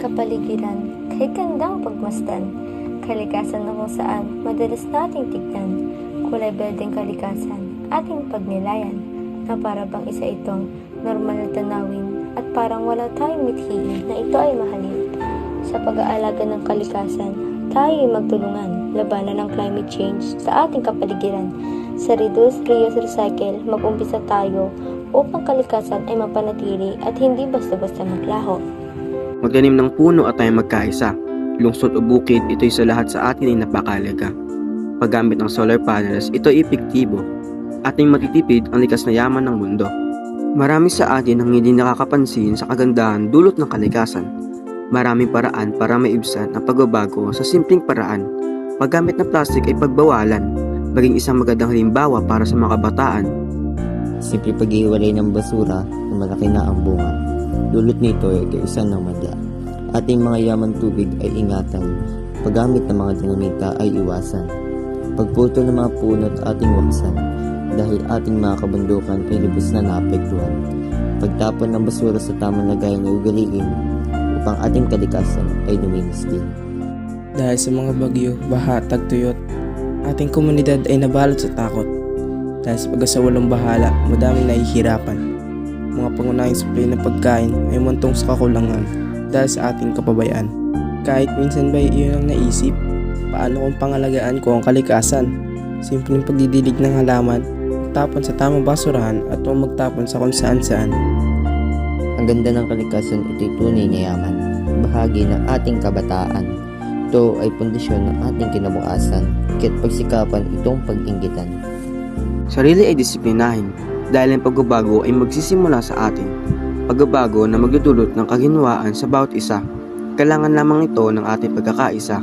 kapaligiran, kay gandang pagmasdan, kalikasan na kung saan madalas nating tignan, kulay berdeng kalikasan, ating pagnilayan, na para bang isa itong normal na tanawin at parang wala tayong mithiin na ito ay mahalin. Sa pag-aalaga ng kalikasan, tayo ay magtulungan, labanan ng climate change sa ating kapaligiran. Sa Reduce, Reuse, Recycle, mag-umpisa tayo upang kalikasan ay mapanatili at hindi basta-basta maglaho. Magtanim ng puno at tayo magkaisa. Lungsod o bukid, ito'y sa lahat sa atin ay napakahalaga. Paggamit ng solar panels, ito ay epektibo. Ating matitipid ang likas na yaman ng mundo. Marami sa atin ang hindi nakakapansin sa kagandahan dulot ng kalikasan. Maraming paraan para maibsan ang pagbabago sa simpleng paraan. Paggamit ng plastic ay pagbawalan, maging isang magandang halimbawa para sa mga kabataan. Simple paghihiwalay ng basura na malaki na ang bunga. Dulot nito ay kaisan ng madla. Ating mga yaman tubig ay ingatan. Paggamit ng mga dinamita ay iwasan. Pagputol ng mga puno at ating waksan dahil ating mga kabundukan ay lubos na naapektuhan. Pagtapon ng basura sa tamang lagayan ay ugaliin upang ating kalikasan ay luminis din. Dahil sa mga bagyo, baha, tagtuyot, ating komunidad ay nabalot sa takot. Dahil sa pag-asawalong bahala, madaming nahihirapan. Mga pangunahing supply ng pagkain ay muntong sa kakulangan dahil sa ating kapabayaan. Kahit minsan ba iyon ang naisip, paano kung pangalagaan ko ang kalikasan? Simpleng pagdidilig ng halaman, magtapon sa tamang basurahan at huwag magtapon sa kung saan-saan. Ang ganda ng kalikasan ito'y tunay na yaman, bahagi ng ating kabataan. Ito ay pundasyon ng ating kinabukasan, kaya't pagsikapan itong pag-inggitan. Sarili ay disiplinahin dahil ang pagbabago ay magsisimula sa atin. Pagbabago na magdudulot ng kaginhawaan sa bawat isa. Kailangan lamang ito ng ating pagkakaisa.